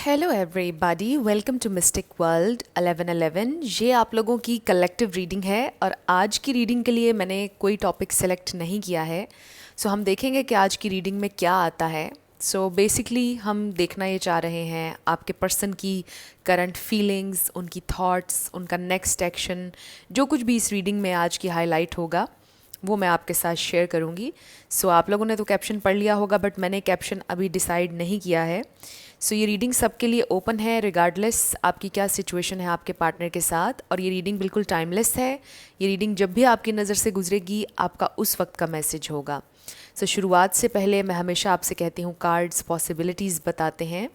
Hello everybody, welcome to mystic world 1111। ये आप लोगों की कलेक्टिव रीडिंग है और आज की रीडिंग के लिए मैंने कोई टॉपिक सेलेक्ट नहीं किया है। सो हम देखेंगे कि आज की रीडिंग में क्या आता है। सो बेसिकली हम देखना ये चाह रहे हैं आपके पर्सन की करंट फीलिंग्स, उनकी थॉट्स, उनका नेक्स्ट एक्शन, जो कुछ भी इस रीडिंग में आज की हाईलाइट होगा वो मैं आपके साथ शेयर करूँगी। सो आप लोगों ने तो कैप्शन पढ़ लिया होगा, बट मैंने कैप्शन अभी डिसाइड नहीं किया है। सो ये रीडिंग सबके लिए ओपन है, रिगार्डलेस आपकी क्या सिचुएशन है आपके पार्टनर के साथ। और ये रीडिंग बिल्कुल टाइमलेस है। ये रीडिंग जब भी आपकी नज़र से गुजरेगी आपका उस वक्त का मैसेज होगा। सो शुरुआत से पहले मैं हमेशा आपसे कहती हूँ, कार्ड्स पॉसिबिलिटीज़ बताते हैं,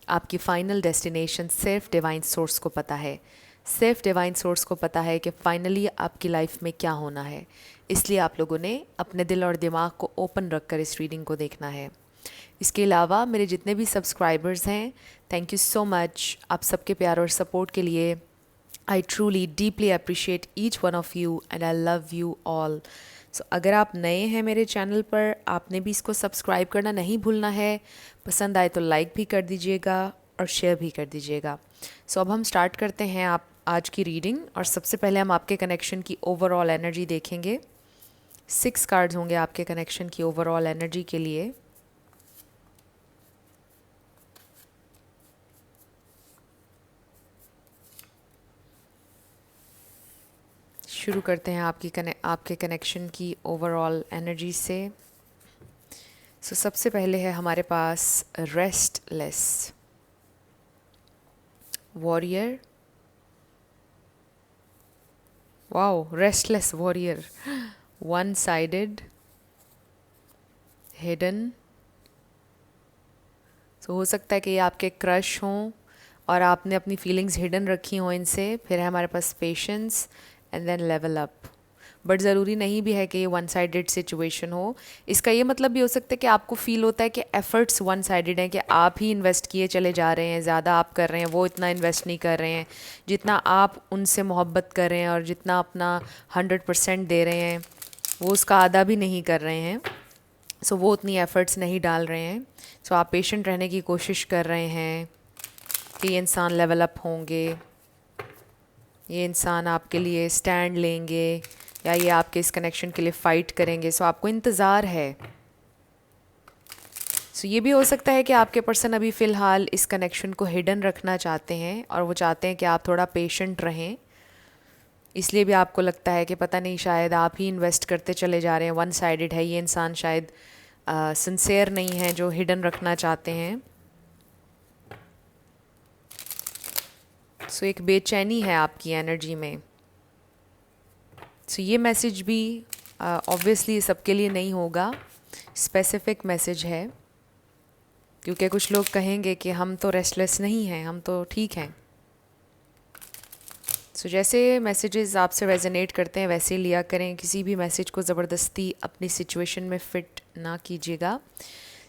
आपकी फ़ाइनल डेस्टिनेशन सिर्फ डिवाइन सोर्स को पता है। सिर्फ डिवाइन सोर्स को पता है कि फ़ाइनली आपकी लाइफ में क्या होना है। इसलिए आप लोगों ने अपने दिल और दिमाग को ओपन रखकर इस रीडिंग को देखना है। इसके अलावा मेरे जितने भी सब्सक्राइबर्स हैं, थैंक यू सो मच आप सबके प्यार और सपोर्ट के लिए। I truly deeply appreciate each one of you and I love you all. So अगर आप नए हैं मेरे चैनल पर, आपने भी इसको सब्सक्राइब करना नहीं भूलना है। पसंद आए तो लाइक भी कर दीजिएगा और शेयर भी कर दीजिएगा। सो अब हम स्टार्ट करते हैं आप आज की रीडिंग। और सबसे पहले हम आपके कनेक्शन की ओवरऑल एनर्जी देखेंगे। 6 कार्ड्स होंगे आपके कनेक्शन की ओवरऑल एनर्जी के लिए। शुरू करते हैं आपके कनेक्शन की ओवरऑल एनर्जी से। सो सबसे पहले है हमारे पास restless, warrior. Wow, restless warrior, one sided, hidden. So हो सकता है कि ये आपके क्रश हों और आपने अपनी फीलिंग्स हिडन रखी हों इनसे। फिर है हमारे पास patience and then level up. But ज़रूरी नहीं भी है कि ये वन साइडेड सिचुएशन हो। इसका ये मतलब भी हो सकता है कि आपको फील होता है कि एफ़र्ट्स वन साइडेड हैं, कि आप ही इन्वेस्ट किए चले जा रहे हैं, ज़्यादा आप कर रहे हैं, वो इतना इन्वेस्ट नहीं कर रहे हैं जितना आप उनसे मोहब्बत कर रहे हैं, और जितना अपना 100% दे रहे हैं वो उसका आधा भी नहीं कर रहे हैं। सो वो उतनी एफ़र्ट्स नहीं डाल रहे हैं। सो आप पेशेंट रहने की कोशिश कर रहे हैं कि ये इंसान लेवल अप होंगे, ये इंसान आपके लिए स्टैंड लेंगे, या ये आपके इस कनेक्शन के लिए फ़ाइट करेंगे। सो आपको इंतज़ार है। सो ये भी हो सकता है कि आपके पर्सन अभी फ़िलहाल इस कनेक्शन को हिडन रखना चाहते हैं और वो चाहते हैं कि आप थोड़ा पेशेंट रहें। इसलिए भी आपको लगता है कि पता नहीं, शायद आप ही इन्वेस्ट करते चले जा रहे हैं, वन साइडेड है ये इंसान, शायद सिंसेयर नहीं है जो हिडन रखना चाहते हैं। सो एक बेचैनी है आपकी एनर्जी में। सो ये मैसेज भी ऑब्वियसली सबके लिए नहीं होगा, स्पेसिफिक मैसेज है, क्योंकि कुछ लोग कहेंगे कि हम तो रेस्टलेस नहीं हैं, हम तो ठीक हैं। सो जैसे मैसेजेस आपसे रेजोनेट करते हैं वैसे ही लिया करें। किसी भी मैसेज को ज़बरदस्ती अपनी सिचुएशन में फ़िट ना कीजिएगा।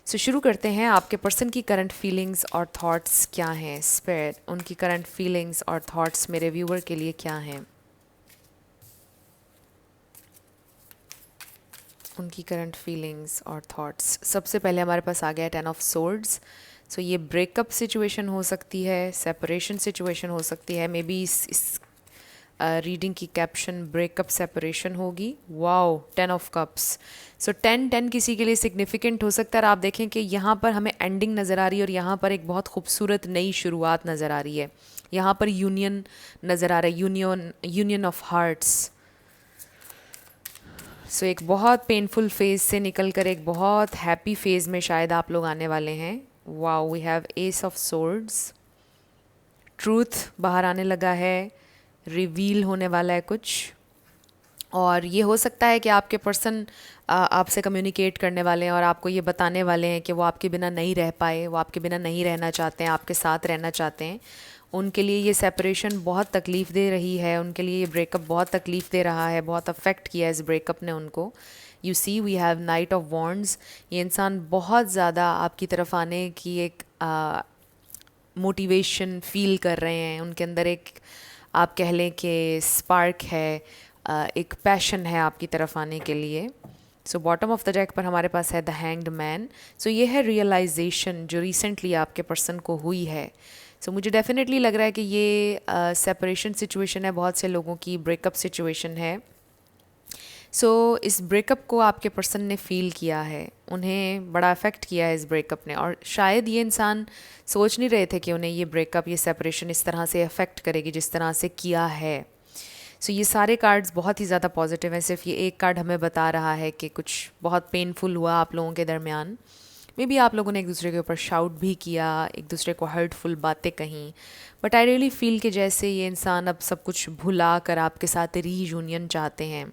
सो शुरू करते हैं। आपके पर्सन की करंट फीलिंग्स और थॉट्स क्या हैं? स्पिरिट, उनकी करंट फीलिंग्स और थॉट्स मेरे व्यूअर के लिए क्या हैं? उनकी करंट फीलिंग्स और थॉट्स। सबसे पहले हमारे पास आ गया 10 ऑफ सोर्ड्स। सो ये ब्रेकअप सिचुएशन हो सकती है, सेपरेशन सिचुएशन हो सकती है। मे बी इस रीडिंग की कैप्शन ब्रेकअप सेपरेशन होगी। Wow, 10 of cups. सो 10 किसी के लिए सिग्निफिकेंट हो सकता है। और आप देखें कि यहाँ पर हमें एंडिंग नज़र आ रही है और यहाँ पर एक बहुत खूबसूरत नई शुरुआत नज़र आ रही है। यहाँ पर यूनियन नज़र आ रहा है, यूनियन ऑफ हार्ट्स। सो एक बहुत पेनफुल फेज़ से निकल कर एक बहुत हैप्पी फेज़ में शायद आप लोग आने वाले हैं। Wow, we have ace of swords. Truth बाहर आने लगा है, रिवील होने वाला है कुछ। और ये हो सकता है कि आपके पर्सन आपसे कम्युनिकेट करने वाले हैं और आपको ये बताने वाले हैं कि वो आपके बिना नहीं रह पाए, वो आपके बिना नहीं रहना चाहते हैं, आपके साथ रहना चाहते हैं। उनके लिए ये सेपरेशन बहुत तकलीफ़ दे रही है, उनके लिए ये ब्रेकअप बहुत तकलीफ़ दे रहा है, बहुत अफेक्ट किया है इस ब्रेकअप ने उनको। You see, we have knight of wands. ये इंसान बहुत ज़्यादा आपकी तरफ आने की एक मोटिवेशन फील कर रहे हैं। उनके अंदर एक, आप कह लें कि स्पार्क है, एक पैशन है आपकी तरफ आने के लिए। So bottom of the deck पर हमारे पास है द हैंग्ड मैन। सो ये है रियलाइजेशन जो रिसेंटली आपके पर्सन को हुई है। सो मुझे डेफिनेटली लग रहा है कि ये सेपरेशन सिचुएशन है, बहुत से लोगों की ब्रेकअप सिचुएशन है। सो इस ब्रेकअप को आपके पर्सन ने फ़ील किया है, उन्हें बड़ा अफेक्ट किया है इस ब्रेकअप ने, और शायद ये इंसान सोच नहीं रहे थे कि उन्हें ये ब्रेकअप, ये सेपरेशन इस तरह से अफेक्ट करेगी जिस तरह से किया है। सो ये सारे कार्ड्स बहुत ही ज़्यादा पॉजिटिव हैं। सिर्फ ये एक कार्ड हमें बता रहा है कि कुछ बहुत पेनफुल हुआ आप लोगों के दरमियान। मे बी आप लोगों ने एक दूसरे के ऊपर शाउट भी किया, एक दूसरे को हर्टफुल बातें कहीं, बट आई रियली फील कि जैसे ये इंसान अब सब कुछ भुला कर आपके साथ रीयूनियन चाहते हैं।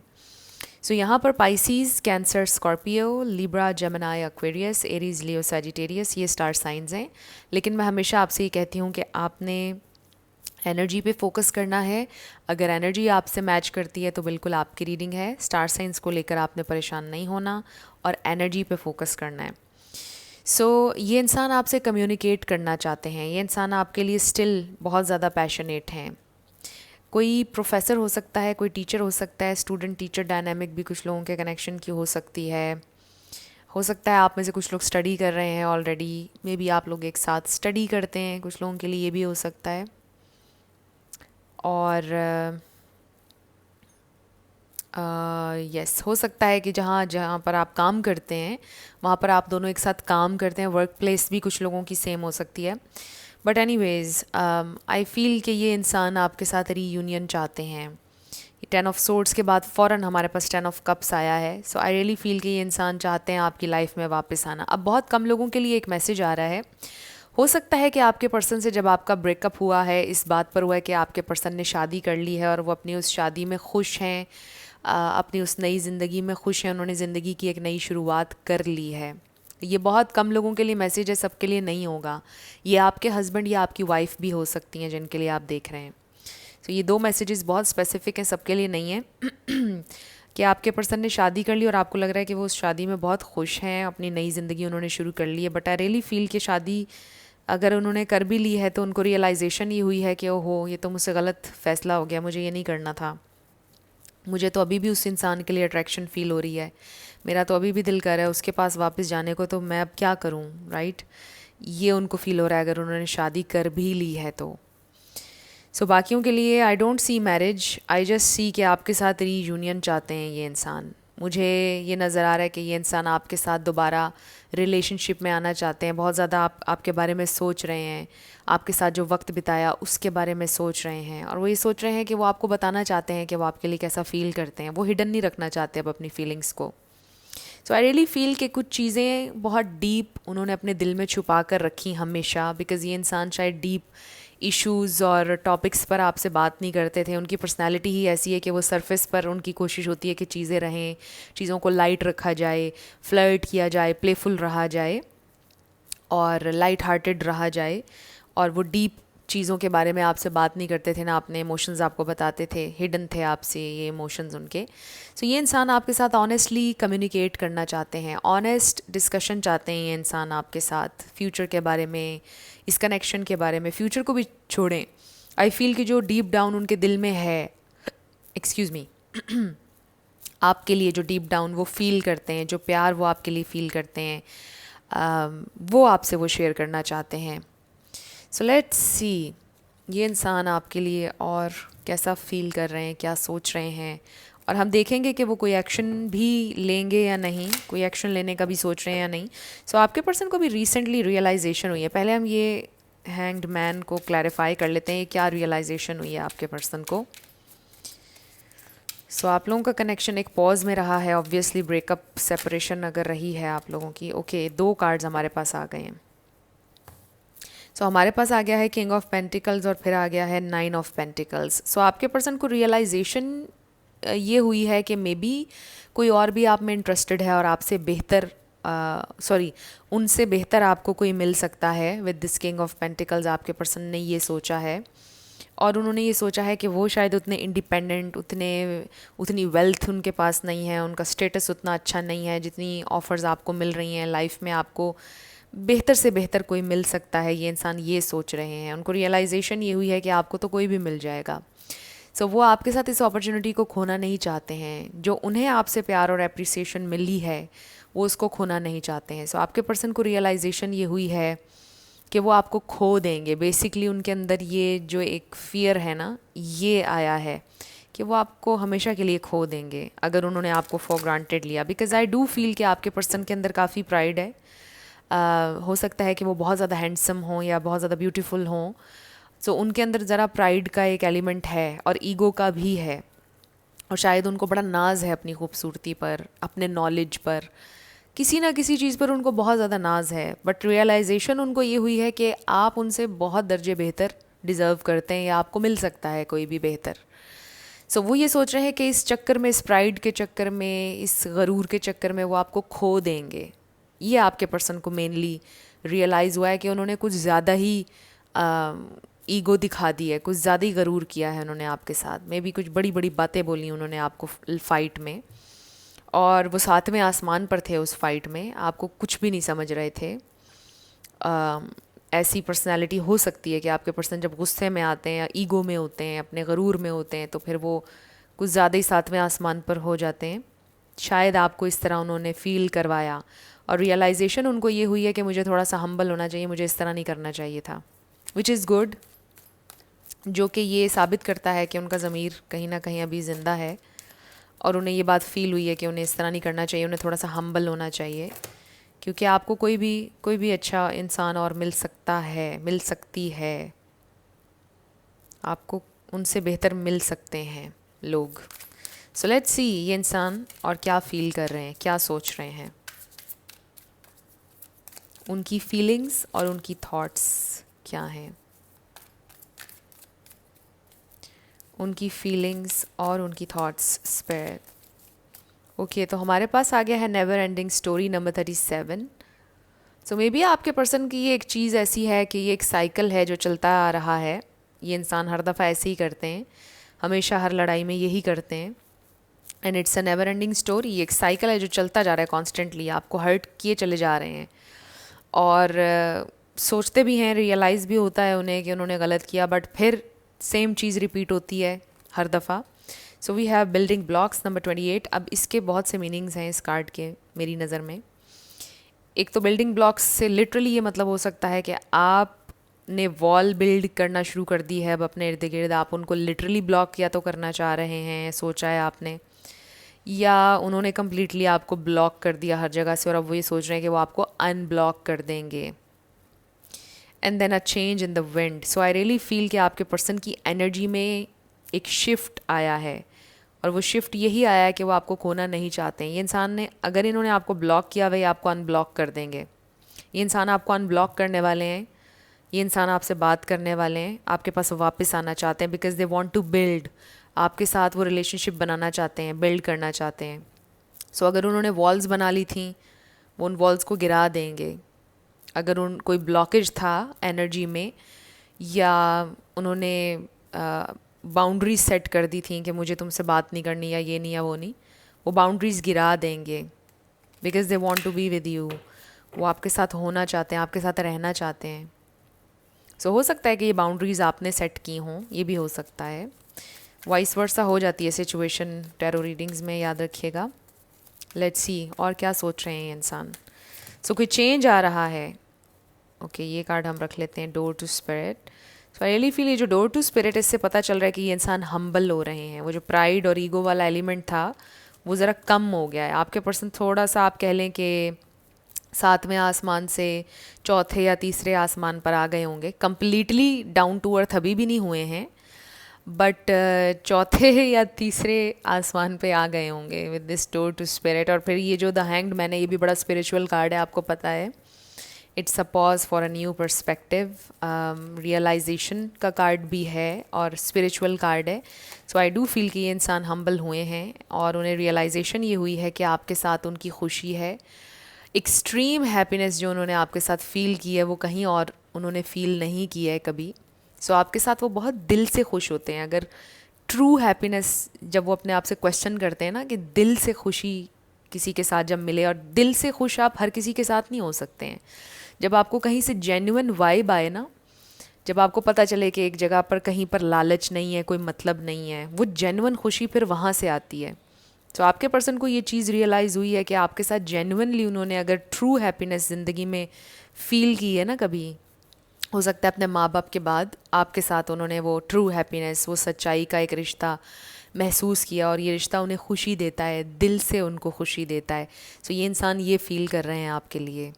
सो यहाँ पर Pisces, Cancer, Scorpio, Libra, Gemini, Aquarius, Aries, Leo, Sagittarius ये स्टार साइंस हैं। लेकिन मैं हमेशा आपसे ये कहती हूँ कि आपने एनर्जी पे फोकस करना है। अगर एनर्जी आपसे मैच करती है तो बिल्कुल आपकी रीडिंग है। स्टार साइंस को लेकर आपने परेशान नहीं होना और एनर्जी पे फोकस करना है। सो ये इंसान आपसे कम्युनिकेट करना चाहते हैं, ये इंसान आपके लिए स्टिल बहुत ज़्यादा पैशनेट हैं। कोई प्रोफेसर हो सकता है, कोई टीचर हो सकता है, स्टूडेंट टीचर डायनामिक भी कुछ लोगों के कनेक्शन की हो सकती है। हो सकता है आप में से कुछ लोग स्टडी कर रहे हैं ऑलरेडी, मे बी आप लोग एक साथ स्टडी करते हैं, कुछ लोगों के लिए ये भी हो सकता है। और यस, हो सकता है कि जहाँ जहाँ पर आप काम करते हैं वहाँ पर आप दोनों एक साथ काम करते हैं। वर्क प्लेस भी कुछ लोगों की सेम हो सकती है। बट एनीवेज आई फील कि ये इंसान आपके साथ रीयूनियन चाहते हैं। 10 ऑफ सोर्ड्स के बाद फ़ौरन हमारे पास 10 ऑफ कप्स आया है। सो आई रियली फील कि ये इंसान चाहते हैं आपकी लाइफ में वापस आना। अब बहुत कम लोगों के लिए एक मैसेज आ रहा है। हो सकता है कि आपके पर्सन से जब आपका ब्रेकअप हुआ है, इस बात पर हुआ है कि आपके पर्सन ने शादी कर ली है और वो अपनी उस शादी में खुश हैं, अपनी उस नई ज़िंदगी में खुश हैं, उन्होंने ज़िंदगी की एक नई शुरुआत कर ली है। ये बहुत कम लोगों के लिए मैसेज है, सबके लिए नहीं होगा। ये आपके हस्बैंड या आपकी वाइफ भी हो सकती हैं जिनके लिए आप देख रहे हैं। तो ये 2 मैसेजेस बहुत स्पेसिफिक हैं, सबके लिए नहीं है। कि आपके पर्सन ने शादी कर ली और आपको लग रहा है कि वो उस शादी में बहुत खुश हैं, अपनी नई ज़िंदगी उन्होंने शुरू कर ली है। बट आई रियली फील कि शादी अगर उन्होंने कर भी ली है तो उनको रियलाइजेशन ये हुई है कि ओहो, ये तो मुझसे गलत फ़ैसला हो गया, मुझे ये नहीं करना था। मुझे तो अभी भी उस इंसान के लिए अट्रैक्शन फ़ील हो रही है, मेरा तो अभी भी दिल कर रहा है उसके पास वापस जाने को, तो मैं अब क्या करूं, राइट? ये उनको फ़ील हो रहा है अगर उन्होंने शादी कर भी ली है तो। सो बाकियों के लिए I don't see marriage, I just see कि आपके साथ रीयूनियन चाहते हैं ये इंसान। मुझे ये नज़र आ रहा है कि ये इंसान आपके साथ दोबारा रिलेशनशिप में आना चाहते हैं। बहुत ज़्यादा आपके बारे में सोच रहे हैं, आपके साथ जो वक्त बिताया उसके बारे में सोच रहे हैं, और वो ये सोच रहे हैं कि वो आपको बताना चाहते हैं कि वो आपके लिए कैसा फ़ील करते हैं। वो हिडन नहीं रखना चाहते अब अपनी फीलिंग्स को। सो आई रियली फील कि कुछ चीज़ें बहुत डीप उन्होंने अपने दिल में छुपा कर रखी हमेशा, बिकॉज़ ये इंसान शायद डीप इश्यूज़ और टॉपिक्स पर आपसे बात नहीं करते थे। उनकी पर्सनालिटी ही ऐसी है कि वो सरफेस पर उनकी कोशिश होती है कि चीज़ें रहें, चीज़ों को लाइट रखा जाए, फ्लर्ट किया जाए, प्लेफुल रहा जाए और लाइट हार्टेड रहा जाए, और वो डीप चीज़ों के बारे में आपसे बात नहीं करते थे, ना अपने इमोशंस आपको बताते थे, हिडन थे आपसे ये इमोशंस उनके। सो ये इंसान आपके साथ ऑनेस्टली कम्युनिकेट करना चाहते हैं, ऑनेस्ट डिस्कशन चाहते हैं ये इंसान आपके साथ, फ्यूचर के बारे में, इस कनेक्शन के बारे में। फ्यूचर को भी छोड़ें, आई फील कि जो डीप डाउन उनके दिल में है, एक्सक्यूज़ मी, आपके लिए जो डीप डाउन वो फील करते हैं, जो प्यार वो आपके लिए फ़ील करते हैं, वो आपसे वो शेयर करना चाहते हैं। सो लेट्स सी ये इंसान आपके लिए और कैसा फ़ील कर रहे हैं, क्या सोच रहे हैं, और हम देखेंगे कि वो कोई एक्शन भी लेंगे या नहीं, कोई एक्शन लेने का भी सोच रहे हैं या नहीं। सो आपके पर्सन को भी रिसेंटली रियलाइजेशन हुई है। पहले हम ये हैंग्ड मैन को क्लैरिफाई कर लेते हैं, क्या रियलाइजेशन हुई है आपके पर्सन को। सो आप लोगों का कनेक्शन एक पॉज में रहा है, ऑब्वियसली ब्रेकअप सेपरेशन अगर रही है आप लोगों की। ओके, 2 कार्ड्स हमारे पास आ गए हैं। सो हमारे पास आ गया है किंग ऑफ पेंटिकल्स और फिर आ गया है 9 ऑफ पेंटिकल्स। सो आपके पर्सन को रियलाइजेशन ये हुई है कि मे बी कोई और भी आप में इंटरेस्टेड है और आपसे बेहतर उनसे बेहतर आपको कोई मिल सकता है। With this king of pentacles आपके पर्सन ने ये सोचा है, और उन्होंने ये सोचा है कि वो शायद उतने इंडिपेंडेंट, उतनी वेल्थ उनके पास नहीं है, उनका स्टेटस उतना अच्छा नहीं है, जितनी ऑफ़र्स आपको मिल रही हैं लाइफ में, आपको बेहतर से बेहतर कोई मिल सकता है। ये इंसान ये सोच रहे हैं, उनको रियलाइजेशन ये हुई है कि आपको तो कोई भी मिल जाएगा। सो वो आपके साथ इस अपॉर्चुनिटी को खोना नहीं चाहते हैं। जो उन्हें आपसे प्यार और अप्रिसिएशन मिली है वो उसको खोना नहीं चाहते हैं। सो आपके पर्सन को रियलाइजेशन ये हुई है कि वो आपको खो देंगे। बेसिकली उनके अंदर ये जो एक फ़ियर है ना, ये आया है कि वो आपको हमेशा के लिए खो देंगे अगर उन्होंने आपको फॉर ग्रांटेड लिया। बिकॉज़ आई डू फील कि आपके पर्सन के अंदर काफ़ी प्राइड है। हो सकता है कि वो बहुत ज़्यादा हैंडसम हों या बहुत ज़्यादा ब्यूटीफुल हों। सो उनके अंदर ज़रा प्राइड का एक एलिमेंट है और ईगो का भी है, और शायद उनको बड़ा नाज है अपनी खूबसूरती पर, अपने नॉलेज पर, किसी ना किसी चीज़ पर उनको बहुत ज़्यादा नाज है। बट रियलाइजेशन उनको ये हुई है कि आप उनसे बहुत दर्जे बेहतर डिज़र्व करते हैं या आपको मिल सकता है कोई भी बेहतर। सो वो ये सोच रहे हैं कि इस चक्कर में, इस प्राइड के चक्कर में, इस गरूर के चक्कर में वो आपको खो देंगे। ये आपके पर्सन को मेनली रियलाइज़ हुआ है कि उन्होंने कुछ ज़्यादा ही ईगो दिखा दी है, कुछ ज़्यादा ही गरूर किया है उन्होंने आपके साथ। मे भी कुछ बड़ी बड़ी बातें बोली उन्होंने आपको फ़ाइट में, और वो साथ में आसमान पर थे उस फाइट में, आपको कुछ भी नहीं समझ रहे थे। ऐसी पर्सनालिटी हो सकती है कि आपके पर्सन जब गुस्से में आते हैं या ईगो में होते हैं, अपने गरूर में होते हैं, तो फिर वो कुछ ज़्यादा ही साथ में आसमान पर हो जाते हैं। शायद आपको इस तरह उन्होंने फ़ील करवाया और रियलाइजेशन उनको ये हुई है कि मुझे थोड़ा सा हम्बल होना चाहिए, मुझे इस तरह नहीं करना चाहिए था, विच इज़ गुड। जो कि ये साबित करता है कि उनका ज़मीर कहीं ना कहीं अभी ज़िंदा है और उन्हें ये बात फ़ील हुई है कि उन्हें इस तरह नहीं करना चाहिए, उन्हें थोड़ा सा हम्बल होना चाहिए। क्योंकि आपको कोई भी अच्छा इंसान और मिल सकता है, मिल सकती है, आपको उनसे बेहतर मिल सकते हैं लोग। सो लेट्स सी ये इंसान और क्या फ़ील कर रहे हैं, क्या सोच रहे हैं, उनकी फीलिंग्स और उनकी थॉट्स क्या हैं, उनकी फीलिंग्स और उनकी थॉट्स स्पेयर। ओके, तो हमारे पास आ गया है never ending story number 37। So may be आपके पर्सन की ये एक चीज़ ऐसी है कि ये एक साइकिल है जो चलता आ रहा है। ये इंसान हर दफ़ा ऐसे ही करते हैं, हमेशा हर लड़ाई में यही करते हैं। And it's a never ending story. ये एक साइकिल है जो चलता जा रहा है कॉन्स्टेंटली, आपको हर्ट किए चले जा रहे हैं और सोचते भी हैं, रियलाइज़ भी होता है उन्हें कि उन्होंने गलत किया, बट फिर सेम चीज़ रिपीट होती है हर दफ़ा। So we have building blocks number 28। अब इसके बहुत से मीनिंग्स हैं इस कार्ड के मेरी नज़र में। एक तो बिल्डिंग ब्लॉक्स से लिटरली ये मतलब हो सकता है कि आपने वॉल बिल्ड करना शुरू कर दी है अब अपने इर्द गिर्द। आप उनको लिटरली ब्लॉक या तो करना चाह रहे हैं, सोचा है आपने, या उन्होंने कम्प्लीटली आपको ब्लॉक कर दिया हर जगह से और अब वो ये सोच रहे हैं कि वो आपको अनब्लॉक कर देंगे। And then a change in the wind. So I really feel कि आपके पर्सन की एनर्जी में एक शिफ्ट आया है और वो शिफ्ट यही आया है कि वो आपको खोना नहीं चाहते हैं। ये इंसान ने, अगर इन्होंने आपको ब्लॉक किया, वही आपको अनब्लॉक कर देंगे। ये इंसान आपको अनब्लॉक करने वाले हैं, ये इंसान आपसे बात करने वाले हैं, आपके पास वापस आना चाहते हैं because they want to build. आपके साथ वो रिलेशनशिप बनाना चाहते हैं, बिल्ड करना चाहते हैं। सो अगर उन्होंने वॉल्स बना ली थी, वो उन वॉल्स को गिरा देंगे। अगर उन कोई ब्लॉकेज था एनर्जी में, या उन्होंने बाउंड्रीज सेट कर दी थी कि मुझे तुमसे बात नहीं करनी या ये नहीं या वो नहीं, वो बाउंड्रीज़ गिरा देंगे because they want to be with you. वो आपके साथ होना चाहते हैं, आपके साथ रहना चाहते हैं। सो हो सकता है कि ये बाउंड्रीज़ आपने सेट की हों, ये भी हो सकता है। वाइस वर्सा हो जाती है सिचुएशन टैरो रीडिंग्स में, याद रखिएगा। लेट्स सी और क्या सोच रहे हैं ये इंसान। सो कोई चेंज आ रहा है। ओके, ये कार्ड हम रख लेते हैं, door to spirit. So I really feel ये जो डोर टू स्पिरिट, इससे पता चल रहा है कि ये इंसान हम्बल हो रहे हैं। वो जो प्राइड और ईगो वाला एलिमेंट था वो ज़रा कम हो गया है। आपके पर्सन थोड़ा सा, आप कह लें कि सातवें आसमान से चौथे या तीसरे आसमान पर आ गए होंगे। कम्प्लीटली डाउन टू अर्थ अभी भी नहीं हुए हैं, बट चौथे या तीसरे आसमान पे आ गए होंगे with this door to spirit. और फिर ये जो द हैंग्ड मैन है, ये भी बड़ा स्पिरिचुअल कार्ड है, आपको पता है। It's a pause for a new perspective. Realisation का कार्ड भी है और स्पिरिचुअल कार्ड है। सो आई डू फील कि ये इंसान हम्बल हुए हैं और उन्हें रियलाइजेशन ये हुई है कि आपके साथ उनकी खुशी है। एक्सट्रीम हैप्पीनेस जो उन्होंने आपके साथ फ़ील की है वो कहीं और उन्होंने फ़ील नहीं की है कभी। सो आपके साथ वो बहुत दिल से खुश होते हैं। अगर ट्रू हैप्पीनेस, जब वो अपने आप से क्वेश्चन करते हैं ना कि दिल से खुशी किसी के साथ जब मिले, और दिल से खुश आप हर किसी के साथ नहीं हो सकते हैं। जब आपको कहीं से जेन्युइन वाइब आए ना, जब आपको पता चले कि एक जगह पर कहीं पर लालच नहीं है, कोई मतलब नहीं है, वो जेन्युइन खुशी फिर वहाँ से आती है। तो आपके पर्सन को ये चीज़ रियलाइज़ हुई है कि आपके साथ जेन्युइनली उन्होंने अगर ट्रू हैप्पीनेस ज़िंदगी में फ़ील की है ना, कभी हो सकता है अपने माँ बाप के बाद आपके साथ उन्होंने वो ट्रू हैप्पीनेस, वो सच्चाई का एक रिश्ता महसूस किया और ये रिश्ता उन्हें खुशी देता है, दिल से उनको खुशी देता है। सो ये इंसान ये फ़ील कर रहे हैं आपके लिए,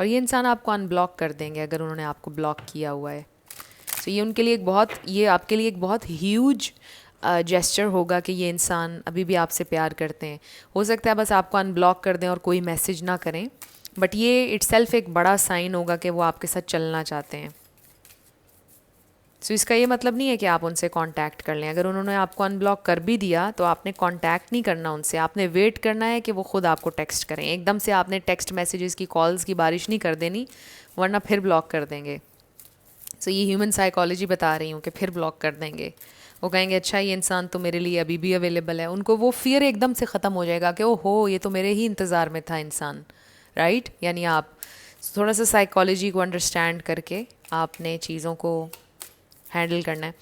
और ये इंसान आपको अनब्लॉक कर देंगे अगर उन्होंने आपको ब्लॉक किया हुआ है। सो ये उनके लिए एक बहुत, ये आपके लिए एक बहुत ह्यूज जेस्चर होगा कि ये इंसान अभी भी आपसे प्यार करते हैं। हो सकता है बस आपको अनब्लॉक कर दें और कोई मैसेज ना करें, बट ये इट्सेल्फ एक बड़ा साइन होगा कि वो आपके साथ चलना चाहते हैं। सो इसका ये मतलब नहीं है कि आप उनसे कांटेक्ट कर लें। अगर उन्होंने आपको अनब्लॉक कर भी दिया तो आपने कांटेक्ट नहीं करना उनसे, आपने वेट करना है कि वो खुद आपको टेक्स्ट करें। एकदम से आपने टेक्स्ट मैसेजेस की, कॉल्स की बारिश नहीं कर देनी, वरना फिर ब्लॉक कर देंगे। सो ये ह्यूमन साइकोलॉजी बता रही हूँ कि फिर ब्लॉक कर देंगे। वो कहेंगे अच्छा ये इंसान तो मेरे लिए अभी भी अवेलेबल है। उनको वो फियर एकदम से ख़त्म हो जाएगा कि ओहो ये तो मेरे ही इंतज़ार में था इंसान, राइट। यानी आप थोड़ा सा साइकोलॉजी को अंडरस्टैंड करके आपने चीज़ों को हैंडल करना है।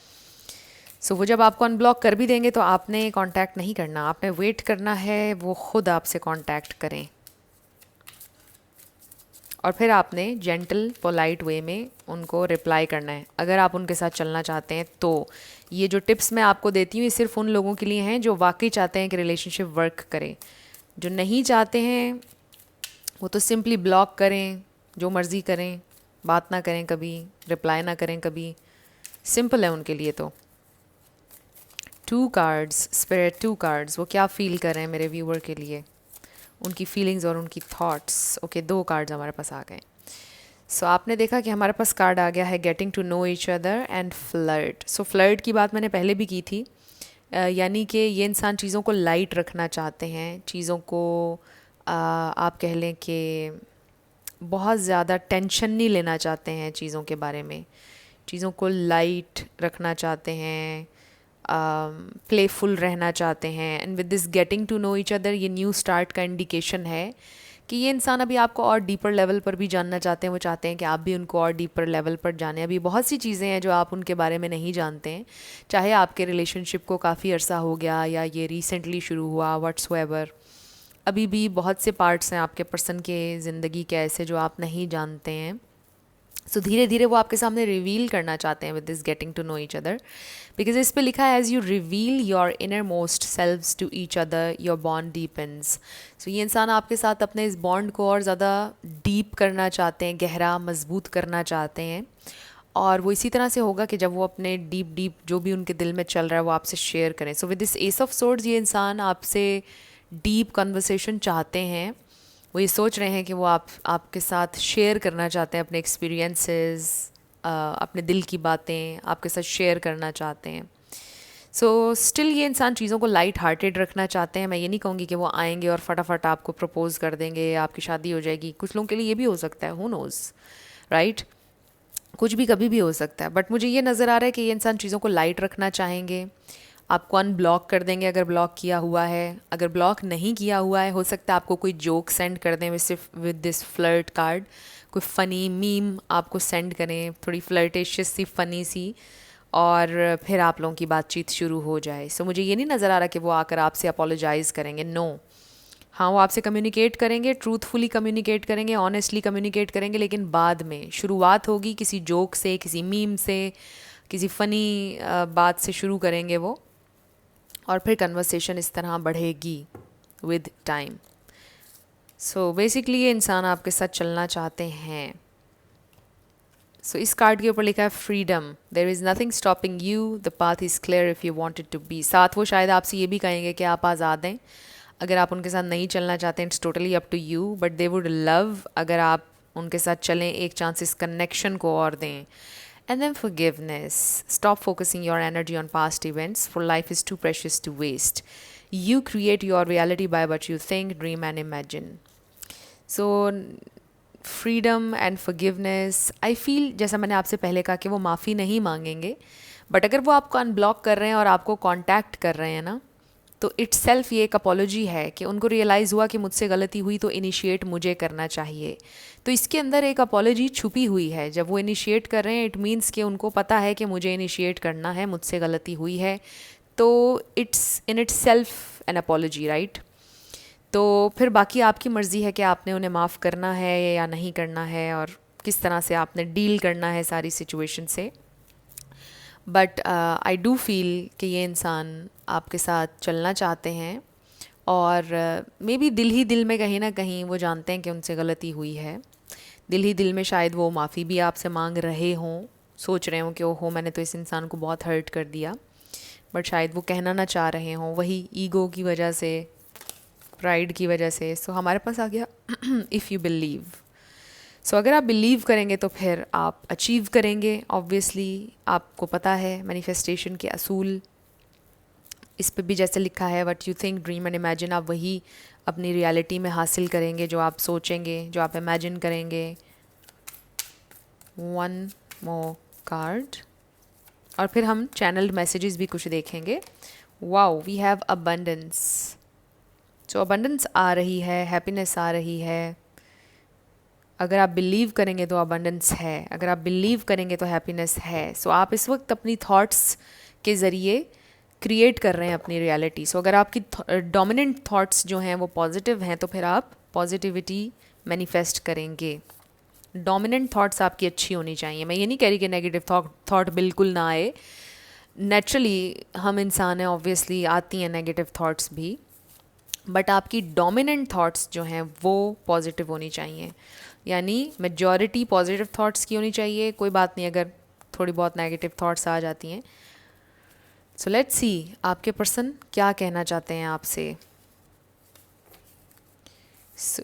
सो वो जब आपको अनब्लॉक कर भी देंगे तो आपने कांटेक्ट नहीं करना, आपने वेट करना है वो खुद आपसे कांटेक्ट करें, और फिर आपने जेंटल पोलाइट वे में उनको रिप्लाई करना है अगर आप उनके साथ चलना चाहते हैं। तो ये जो टिप्स मैं आपको देती हूँ ये सिर्फ उन लोगों के लिए हैं जो वाकई चाहते हैं कि रिलेशनशिप वर्क करे। जो नहीं चाहते हैं वो तो सिंपली ब्लॉक करें, जो मर्ज़ी करें, बात ना करें कभी, रिप्लाई ना करें कभी, सिंपल है उनके लिए। तो 2 कार्ड्स, स्पिरिट 2 कार्ड्स, वो क्या फील कर रहे हैं मेरे व्यूअर के लिए, उनकी फीलिंग्स और उनकी थॉट्स। ओके 2 कार्ड्स हमारे पास आ गए। सो आपने देखा कि हमारे पास कार्ड आ गया है getting to know each other and flirt. So flirt की बात मैंने पहले भी की थी, यानी कि ये इंसान चीज़ों को लाइट रखना चाहते हैं, चीज़ों को आप कह लें कि बहुत ज़्यादा टेंशन नहीं लेना चाहते हैं चीज़ों के बारे में, चीज़ों को लाइट रखना चाहते हैं, प्लेफुल रहना चाहते हैं। And with this getting to know each other, ये न्यू स्टार्ट का इंडिकेशन है कि ये इंसान अभी आपको और डीपर लेवल पर भी जानना चाहते हैं। वो चाहते हैं कि आप भी उनको और डीपर लेवल पर जानें। अभी बहुत सी चीज़ें हैं जो आप उनके बारे में नहीं जानते हैं, चाहे आपके रिलेशनशिप को काफ़ी अरसा हो गया या ये रिसेंटली शुरू हुआ, व्हाट्सएवर। अभी भी बहुत से पार्ट्स हैं आपके पर्सन के ज़िंदगी के ऐसे जो आप नहीं जानते हैं। सो धीरे धीरे वो आपके सामने रिवील करना चाहते हैं with this getting to know each other, because इस पे लिखा है as you reveal your inner most selves to each other your bond deepens. So ये इंसान आपके साथ अपने इस बॉन्ड को और ज़्यादा डीप करना चाहते हैं, गहरा मजबूत करना चाहते हैं। और वो इसी तरह से होगा कि जब वो अपने डीप जो भी उनके दिल में चल रहा है वो आपसे शेयर करें। So with this S of swords ये इंसान आपसे डीप कन्वर्सेशन चाहते हैं। वो ये सोच रहे हैं कि वो आपके साथ शेयर करना चाहते हैं अपने एक्सपीरियंसेस, अपने दिल की बातें आपके साथ शेयर करना चाहते हैं। सो स्टिल ये इंसान चीज़ों को लाइट हार्टेड रखना चाहते हैं। मैं ये नहीं कहूँगी कि वो आएंगे और फटाफट आपको प्रपोज कर देंगे, आपकी शादी हो जाएगी। कुछ लोगों के लिए ये भी हो सकता है, हु नोज़, राइट। कुछ भी कभी भी हो सकता है। बट मुझे ये नज़र आ रहा है कि ये इंसान चीज़ों को लाइट रखना चाहेंगे, आपको अनब्लॉक कर देंगे अगर ब्लॉक किया हुआ है। अगर ब्लॉक नहीं किया हुआ है, हो सकता है आपको कोई जोक सेंड कर दें सिर्फ विद दिस फ्लर्ट कार्ड, कोई फ़नी मीम आपको सेंड करें, थोड़ी फ्लर्टेशियस सी फ़नी सी, और फिर आप लोगों की बातचीत शुरू हो जाए। सो मुझे ये नहीं नज़र आ रहा कि वो आकर आपसे अपोलोजाइज़ करेंगे, नो। हाँ वो आपसे कम्युनिकेट करेंगे, ट्रूथफुली कम्युनिकेट करेंगे, ऑनेस्टली कम्युनिकेट करेंगे, लेकिन बाद में शुरुआत होगी किसी जोक से, किसी मीम से, किसी फ़नी बात से शुरू करेंगे वो, और फिर कन्वर्सेशन इस तरह बढ़ेगी विद टाइम। सो बेसिकली ये इंसान आपके साथ चलना चाहते हैं। सो इस कार्ड के ऊपर लिखा है freedom, there is nothing stopping you, the path is clear if you wanted to be. साथ वो शायद आपसे ये भी कहेंगे कि आप आज़ाद हैं, अगर आप उनके साथ नहीं चलना चाहते हैं it's totally up to you, but they would love अगर आप उनके साथ चलें, एक चांस इस कनेक्शन को और दें। And then forgiveness. Stop focusing your energy on past events, for life is too precious to waste. You create your reality by what you think, dream and imagine. So freedom and forgiveness, I feel जैसा मैंने आपसे पहले कहा कि वो माफ़ी नहीं मांगेंगे, बट अगर वो आपको अनब्लॉक कर रहे हैं और आपको कांटेक्ट कर रहे हैं ना, तो इट्स सेल्फ ये एक अपॉलोजी है कि उनको रियलाइज़ हुआ कि मुझसे गलती हुई तो इनिशिएट मुझे करना चाहिए। तो इसके अंदर एक अपॉलोजी छुपी हुई है। जब वो इनिशिएट कर रहे हैं इट मीन्स कि उनको पता है कि मुझे इनिशिएट करना है, मुझसे गलती हुई है, तो it's in its self N apology, right. तो फिर बाकी आपकी मर्ज़ी है कि आपने उन्हें माफ़ करना है या नहीं करना है, और किस तरह से आपने डील करना है सारी सिचुएशन से। बट आई डू फील कि ये इंसान आपके साथ चलना चाहते हैं, और मे बी दिल ही दिल में कहीं ना कहीं वो जानते हैं कि उनसे गलती हुई है। दिल ही दिल में शायद वो माफ़ी भी आपसे मांग रहे हों, सोच रहे हों कि ओहो मैंने तो इस इंसान को बहुत हर्ट कर दिया, बट शायद वो कहना ना चाह रहे हों, वही ईगो की वजह से, प्राइड की वजह से। सो हमारे पास आ गया इफ़ यू बिलीव। सो अगर आप बिलीव करेंगे तो फिर आप अचीव करेंगे। ऑब्वियसली आपको पता है मैनिफेस्टेशन के असूल, इस पे भी जैसे लिखा है what you think dream and imagine, आप वही अपनी रियलिटी में हासिल करेंगे जो आप सोचेंगे, जो आप इमेजिन करेंगे। वन मोर कार्ड, और फिर हम चैनल्ड मैसेजेस भी कुछ देखेंगे। Wow, we have abundance. So abundance आ रही है, हैप्पीनेस आ रही है। अगर आप बिलीव करेंगे तो अबंडेंस है, अगर आप बिलीव करेंगे तो हैप्पीनेस है। सो आप इस वक्त अपनी थॉट्स के ज़रिए क्रिएट कर रहे हैं अपनी रियलिटी। सो अगर आपकी डोमिनेंट थॉट्स जो हैं वो पॉजिटिव हैं तो फिर आप पॉजिटिविटी मैनिफेस्ट करेंगे। डोमिनेंट थॉट्स आपकी अच्छी होनी चाहिए। मैं ये नहीं कह रही कि नेगेटिव थॉट बिल्कुल ना आए, नेचुरली हम इंसान हैं, ऑब्वियसली आती हैं नेगेटिव थॉट्स भी, बट आपकी डोमिनेंट थॉट्स जो हैं वो पॉजिटिव होनी चाहिए, यानी मेजॉरिटी पॉजिटिव थॉट्स की होनी चाहिए। कोई बात नहीं अगर थोड़ी बहुत नेगेटिव थॉट्स आ जाती हैं। सो लेट्स सी आपके पर्सन क्या कहना चाहते हैं आपसे।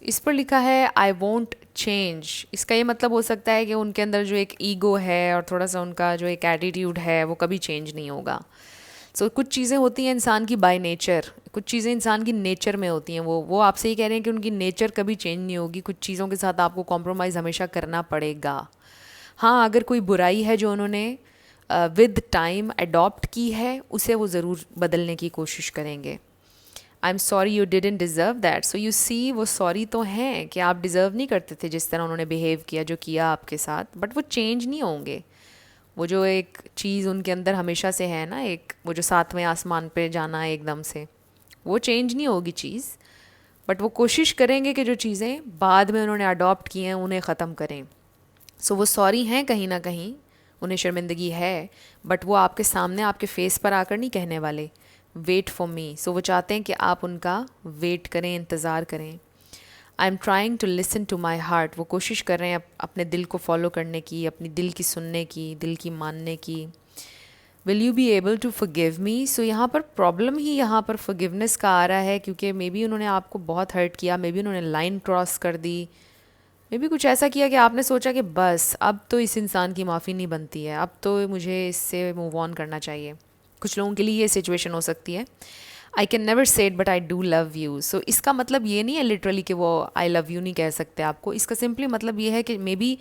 इस पर लिखा है आई वोंट चेंज। इसका ये मतलब हो सकता है कि उनके अंदर जो एक ईगो है और थोड़ा सा उनका जो एक एटीट्यूड है वो कभी चेंज नहीं होगा। कुछ चीज़ें होती हैं इंसान की बाय नेचर, कुछ चीज़ें इंसान की नेचर में होती हैं, वो आपसे ही कह रहे हैं कि उनकी नेचर कभी चेंज नहीं होगी। कुछ चीज़ों के साथ आपको कॉम्प्रोमाइज़ हमेशा करना पड़ेगा। हाँ, अगर कोई बुराई है जो उन्होंने विद टाइम अडॉप्ट की है उसे वो ज़रूर बदलने की कोशिश करेंगे। I am sorry you didn't deserve that. So you see, वो सॉरी तो हैं कि आप डिज़र्व नहीं करते थे जिस तरह उन्होंने बिहेव किया, जो किया आपके साथ, बट वो चेंज नहीं होंगे। वो जो एक चीज़ उनके अंदर हमेशा से है ना, एक वो जो सातवें आसमान पे जाना है एकदम से, वो चेंज नहीं होगी चीज़, बट वो कोशिश करेंगे कि जो चीज़ें बाद में उन्होंने अडॉप्ट की हैं उन्हें ख़त्म करें। सो वो सॉरी हैं कहीं ना कहीं, उन्हें शर्मिंदगी है, बट वो आपके सामने आपके फेस पर आकर नहीं कहने वाले वेट फॉर मी। सो वो चाहते हैं कि आप उनका वेट करें, इंतज़ार करें। I am trying to listen to my heart. वो कोशिश कर रहे हैं अपने दिल को फॉलो करने की, अपनी दिल की सुनने की, दिल की मानने की। Will you be able to forgive me. So यहाँ पर प्रॉब्लम ही यहाँ पर फॉरगिवनेस का आ रहा है, क्योंकि मे बी उन्होंने आपको बहुत हर्ट किया, मे बी उन्होंने लाइन क्रॉस कर दी, मे बी कुछ ऐसा किया कि आपने सोचा कि बस अब तो इस इंसान की माफ़ी नहीं बनती है, अब तो मुझे इससे मूव ऑन करना चाहिए। कुछ लोगों के लिए ये सिचुएशन हो सकती है। I can never say it but I do love you. So इसका मतलब ये नहीं है लिटरली कि वो आई लव यू नहीं कह सकते आपको। इसका सिंपली मतलब ये है कि मे बी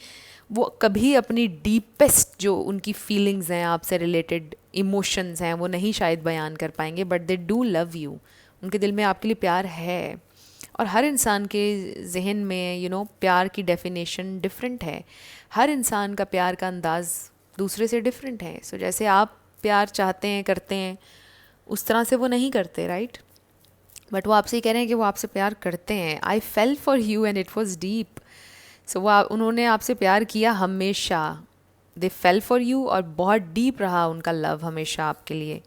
वो कभी अपनी डीपेस्ट जो उनकी फीलिंग्स हैं, आपसे रिलेटेड इमोशंस हैं, वो नहीं शायद बयान कर पाएंगे, but they do love you. उनके दिल में आपके लिए प्यार है। और हर इंसान के जहन में प्यार की डेफिनेशन डिफरेंट है। हर इंसान का प्यार का अंदाज़ दूसरे से डिफरेंट है। सो जैसे आप प्यार चाहते हैं, करते हैं, उस तरह से वो नहीं करते, राइट। बट वो आपसे ही कह रहे हैं कि वो आपसे प्यार करते हैं। I fell for you and it was deep. So उन्होंने आपसे प्यार किया हमेशा, दे फेल फॉर यू, और बहुत डीप रहा उनका लव हमेशा आपके लिए।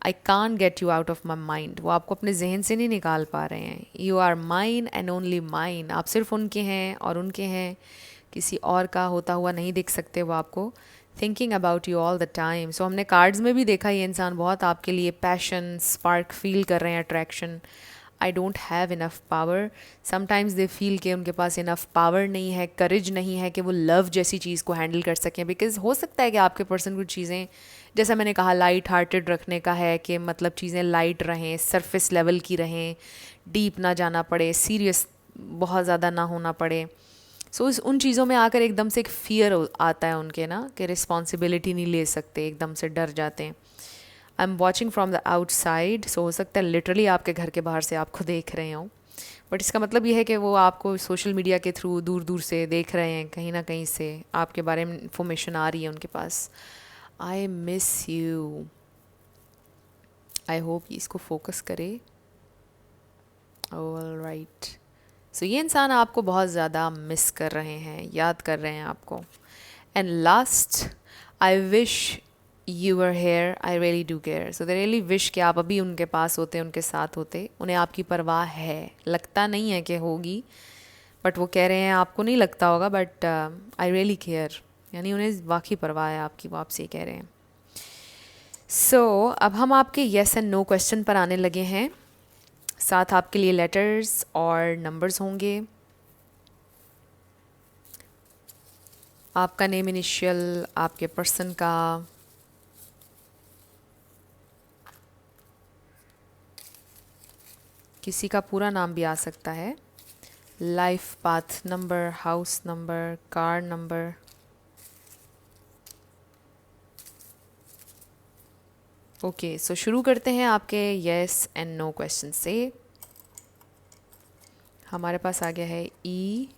I can't get you out of my mind. वो आपको अपने जहन से नहीं निकाल पा रहे हैं। You are mine and only mine. आप सिर्फ उनके हैं और उनके हैं, किसी और का होता हुआ नहीं दिख सकते वो आपको। Thinking about you all the time. So हमने कार्ड्स में भी देखा ये इंसान बहुत आपके लिए पैशन, स्पार्क फील कर रहे हैं, attraction. I don't have enough power. Sometimes they feel कि उनके पास इनफ पावर नहीं है, करेज नहीं है कि वो लव जैसी चीज़ को हैंडल कर सकें। बिकॉज हो सकता है कि आपके पर्सन कुछ चीज़ें, जैसा मैंने कहा, लाइट हार्टेड रखने का है, कि मतलब चीज़ें लाइट रहें, सरफेस लेवल की रहें, डीप ना जाना पड़े, सीरियस बहुत ज़्यादा ना होना पड़े। सो उन चीज़ों में आकर एकदम से एक फ़ियर आता है उनके ना, कि रिस्पॉन्सिबिलिटी नहीं ले सकते, एकदम से डर जाते हैं। I am watching from the outside, so हो सकता है लिटरली आपके घर के बाहर से आपको देख रहे हों, बट इसका मतलब ये है कि वो आपको सोशल मीडिया के थ्रू दूर दूर से देख रहे हैं, कहीं ना कहीं से आपके बारे में इंफॉर्मेशन आ रही है उनके पास. I miss you. I hope इसको फोकस करे. All right. सो ये इंसान आपको बहुत ज़्यादा मिस कर रहे हैं, याद कर रहे हैं आपको. And last, I wish you are here, I really do care. So they really wish कि आप अभी उनके पास होते, उनके साथ होते. उन्हें आपकी परवाह है, लगता नहीं है कि होगी, बट वो कह रहे हैं आपको नहीं लगता होगा, बट आई रियली केयर, यानी उन्हें वाकई परवाह है आपकी, वो आपसे कह रहे हैं. सो अब हम आपके येस एंड नो क्वेश्चन पर आने लगे हैं. साथ आपके लिए लेटर्स और नंबर्स होंगे. आपका नेम इनिशियल, आपके पर्सन का, किसी का पूरा नाम भी आ सकता है, life path number, house number, car number. Okay, so शुरू करते हैं आपके येस एंड नो क्वेश्चन से. हमारे पास आ गया है EKB.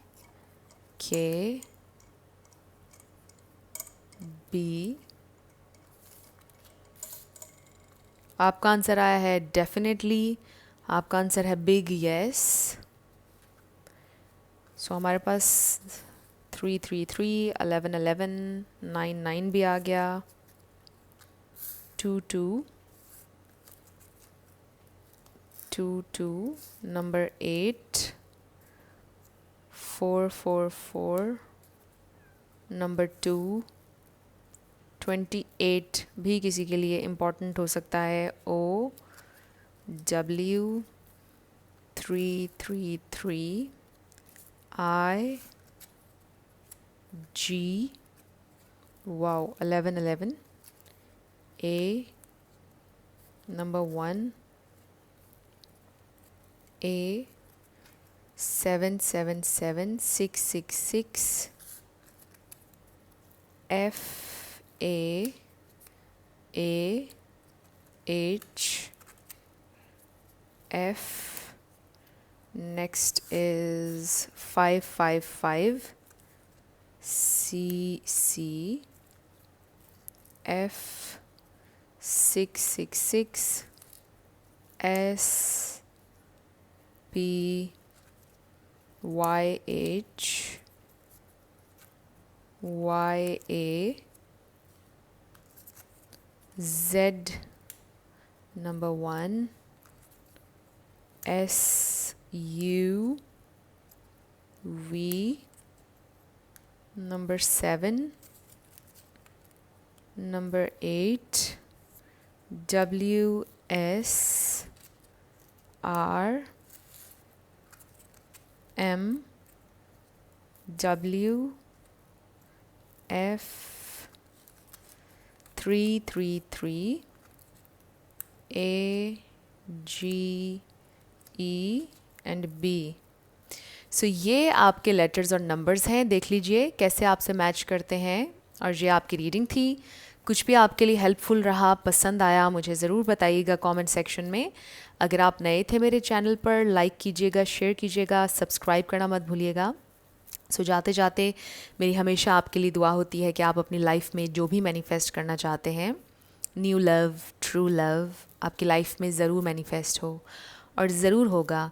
आपका आंसर आया है डेफिनेटली. आपका आंसर है बिग येस. सो हमारे पास 333, 1111, 99 भी आ गया, 22, 22, नंबर 8, 444, नंबर 2, 28 भी किसी के लिए इम्पॉर्टेंट हो सकता है, OW, 333, IG, wow, 1111, A, number 1, A, 777, 666, F, A, H, F. Next is 555, CC, F, 666, S, P, YH, YA, Z, number 1, SU, V, number 7, number 8, WS, R, M, W, F, 333, A, G, E and B. सो ये आपके letters और numbers हैं. देख लीजिए कैसे आपसे match करते हैं. और ये आपकी रीडिंग थी. कुछ भी आपके लिए हेल्पफुल रहा, पसंद आया, मुझे ज़रूर बताइएगा कमेंट सेक्शन में. अगर आप नए थे मेरे चैनल पर, लाइक कीजिएगा, शेयर कीजिएगा, सब्सक्राइब करना मत भूलिएगा. सो जाते जाते मेरी हमेशा आपके लिए दुआ होती है कि आप अपनी लाइफ में जो भी मैनिफेस्ट करना चाहते हैं, न्यू लव, ट्रू लव, आपकी लाइफ में ज़रूर मैनिफेस्ट हो. और ज़रूर होगा,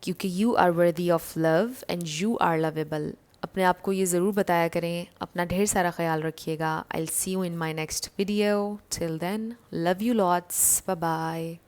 क्योंकि you are worthy of love and you are lovable. अपने आप को ये ज़रूर बताया करें. अपना ढेर सारा ख्याल रखिएगा. I will see you in my next video. Till then, love you lots. Bye bye.